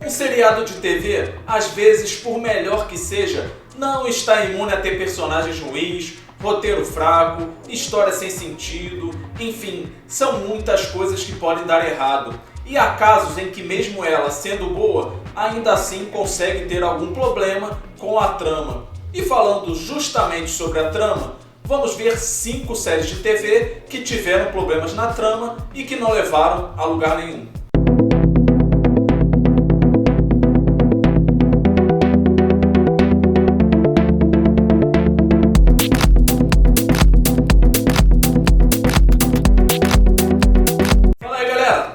Um seriado de TV, às vezes, por melhor que seja, não está imune a ter personagens ruins, roteiro fraco, história sem sentido, enfim, são muitas coisas que podem dar errado. E há casos em que mesmo ela sendo boa, ainda assim consegue ter algum problema com a trama. E falando justamente sobre a trama, vamos ver 5 séries de TV que tiveram problemas na trama e que não levaram a lugar nenhum.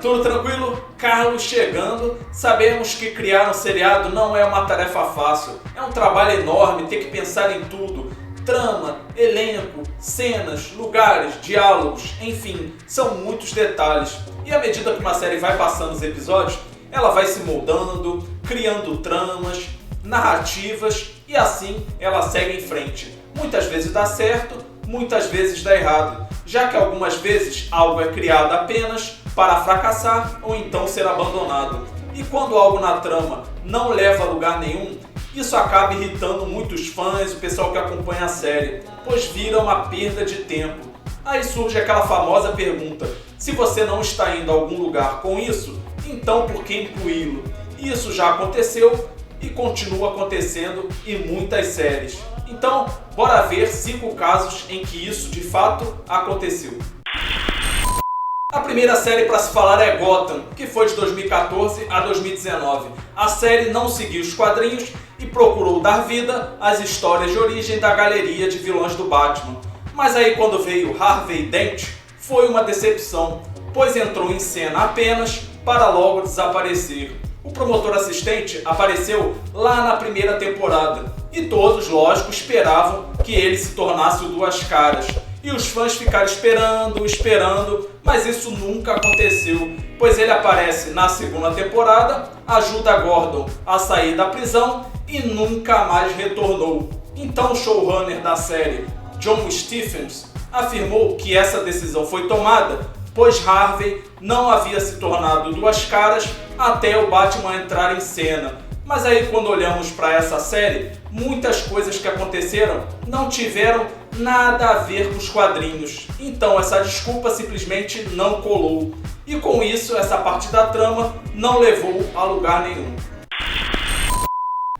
Tudo tranquilo? Carlos chegando. Sabemos que criar um seriado não é uma tarefa fácil. É um trabalho enorme, ter que pensar em tudo. Trama, elenco, cenas, lugares, diálogos, enfim, são muitos detalhes. E à medida que uma série vai passando os episódios, ela vai se moldando, criando tramas, narrativas e assim ela segue em frente. Muitas vezes dá certo, muitas vezes dá errado, já que algumas vezes algo é criado apenas para fracassar ou então ser abandonado. E quando algo na trama não leva a lugar nenhum, isso acaba irritando muitos fãs, o pessoal que acompanha a série, pois vira uma perda de tempo. Aí surge aquela famosa pergunta: se você não está indo a algum lugar com isso, então por que incluí-lo? Isso já aconteceu e continua acontecendo em muitas séries. Então, bora ver 5 casos em que isso de fato aconteceu. A primeira série para se falar é Gotham, que foi de 2014 a 2019. A série não seguiu os quadrinhos e procurou dar vida às histórias de origem da galeria de vilões do Batman. Mas aí quando veio Harvey Dent, foi uma decepção, pois entrou em cena apenas para logo desaparecer. O promotor assistente apareceu lá na primeira temporada e todos, lógico, esperavam que ele se tornasse o Duas Caras. E os fãs ficaram esperando, mas isso nunca aconteceu, pois ele aparece na segunda temporada, ajuda Gordon a sair da prisão e nunca mais retornou. Então o showrunner da série, John Stephens, afirmou que essa decisão foi tomada pois Harvey não havia se tornado Duas Caras até o Batman entrar em cena. Mas aí quando olhamos para essa série, muitas coisas que aconteceram não tiveram nada a ver com os quadrinhos. Então essa desculpa simplesmente não colou. E com isso, essa parte da trama não levou a lugar nenhum.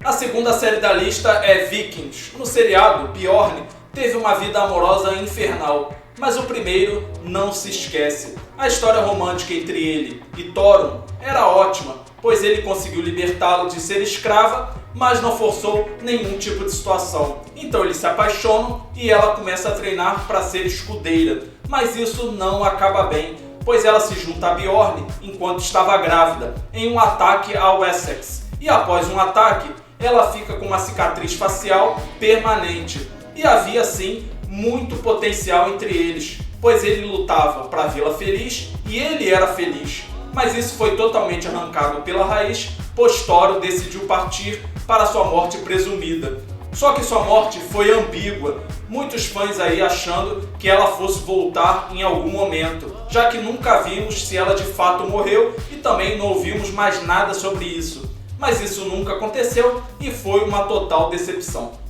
A segunda série da lista é Vikings. No seriado, Bjorn teve uma vida amorosa infernal, mas o primeiro não se esquece. A história romântica entre ele e Thoron era ótima, pois ele conseguiu libertá-lo de ser escrava, mas não forçou nenhum tipo de situação. Então eles se apaixonam e ela começa a treinar para ser escudeira, mas isso não acaba bem, pois ela se junta a Bjorn enquanto estava grávida, em um ataque ao Essex. E após um ataque, ela fica com uma cicatriz facial permanente. E havia sim muito potencial entre eles, pois ele lutava para vê-la feliz e ele era feliz. Mas isso foi totalmente arrancado pela raiz, pois Thoron decidiu partir para sua morte presumida. Só que sua morte foi ambígua, muitos fãs aí achando que ela fosse voltar em algum momento, já que nunca vimos se ela de fato morreu e também não ouvimos mais nada sobre isso. Mas isso nunca aconteceu e foi uma total decepção.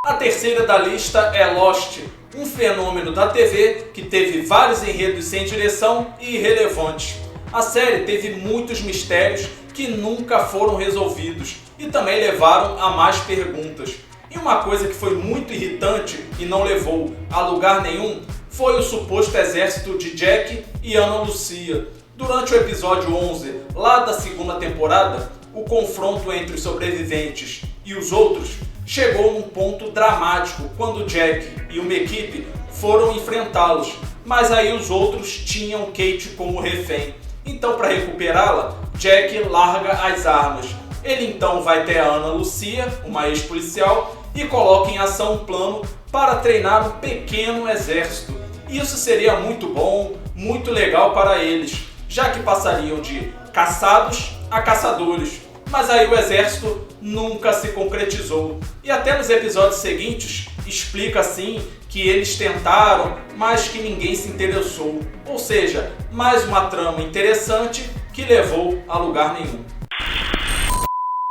A terceira da lista é Lost, um fenômeno da TV que teve vários enredos sem direção e irrelevantes. A série teve muitos mistérios que nunca foram resolvidos e também levaram a mais perguntas. E uma coisa que foi muito irritante e não levou a lugar nenhum foi o suposto exército de Jack e Ana Lucia. Durante o episódio 11, lá da segunda temporada, o confronto entre os sobreviventes e os outros chegou num ponto dramático quando Jack e uma equipe foram enfrentá-los, mas aí os outros tinham Kate como refém. Então, para recuperá-la, Jack larga as armas. Ele então vai até a Ana Lucia, uma ex-policial, e coloca em ação um plano para treinar um pequeno exército. Isso seria muito bom, muito legal para eles, já que passariam de caçados a caçadores. Mas aí o exército nunca se concretizou. E até nos episódios seguintes explica assim que eles tentaram, mas que ninguém se interessou. Ou seja, mais uma trama interessante que levou a lugar nenhum.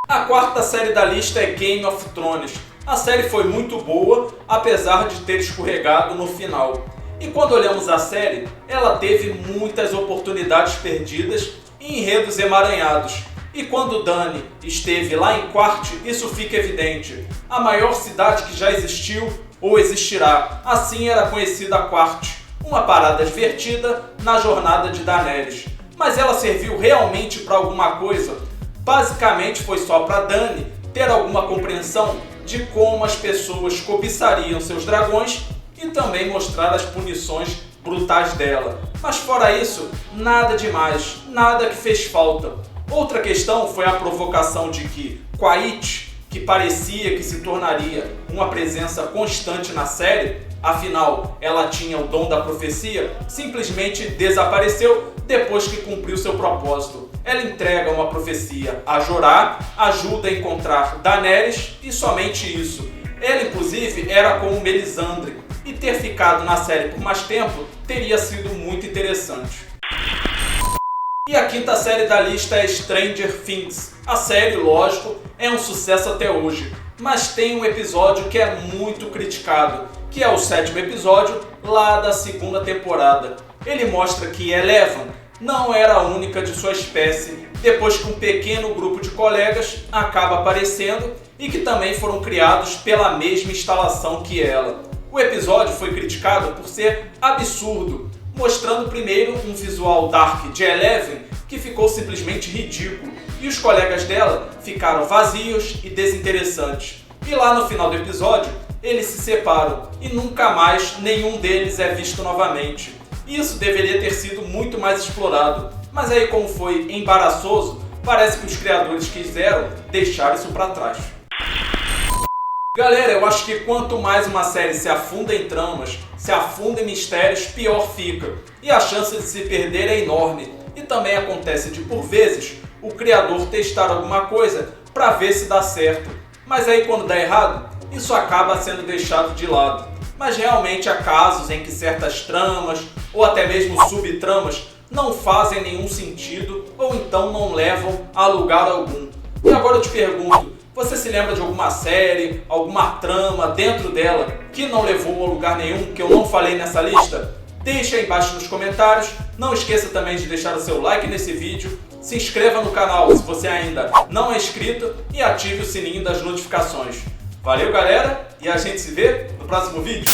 A quarta série da lista é Game of Thrones. A série foi muito boa, apesar de ter escorregado no final. E quando olhamos a série, ela teve muitas oportunidades perdidas e enredos emaranhados. E quando Dany esteve lá em Quart, isso fica evidente. A maior cidade que já existiu ou existirá, assim era conhecida Quart. Uma parada divertida na jornada de Daenerys. Mas ela serviu realmente para alguma coisa? Basicamente foi só para Dany ter alguma compreensão de como as pessoas cobiçariam seus dragões e também mostrar as punições brutais dela. Mas fora isso, nada demais, nada que fez falta. Outra questão foi a provocação de que Quait, que parecia que se tornaria uma presença constante na série, afinal ela tinha o dom da profecia, simplesmente desapareceu depois que cumpriu seu propósito. Ela entrega uma profecia a Jorah, ajuda a encontrar Daenerys e somente isso. Ela inclusive era como Melisandre e ter ficado na série por mais tempo teria sido muito interessante. E a quinta série da lista é Stranger Things. A série, lógico, é um sucesso até hoje, mas tem um episódio que é muito criticado, que é o 7º episódio lá da 2ª temporada. Ele mostra que Eleven não era a única de sua espécie, depois que um pequeno grupo de colegas acaba aparecendo e que também foram criados pela mesma instalação que ela. O episódio foi criticado por ser absurdo, mostrando primeiro um visual dark de Eleven que ficou simplesmente ridículo e os colegas dela ficaram vazios e desinteressantes. E lá no final do episódio, eles se separam e nunca mais nenhum deles é visto novamente. Isso deveria ter sido muito mais explorado, mas aí como foi embaraçoso, parece que os criadores quiseram deixar isso para trás. Galera, eu acho que quanto mais uma série se afunda em tramas, se afunda em mistérios, pior fica. E a chance de se perder é enorme. E também acontece de, por vezes, o criador testar alguma coisa para ver se dá certo. Mas aí quando dá errado, isso acaba sendo deixado de lado. Mas realmente há casos em que certas tramas, ou até mesmo subtramas, não fazem nenhum sentido ou então não levam a lugar algum. E agora eu te pergunto, você se lembra de alguma série, alguma trama dentro dela que não levou a lugar nenhum, que eu não falei nessa lista? Deixa aí embaixo nos comentários. Não esqueça também de deixar o seu like nesse vídeo. Se inscreva no canal se você ainda não é inscrito e ative o sininho das notificações. Valeu, galera, e a gente se vê no próximo vídeo.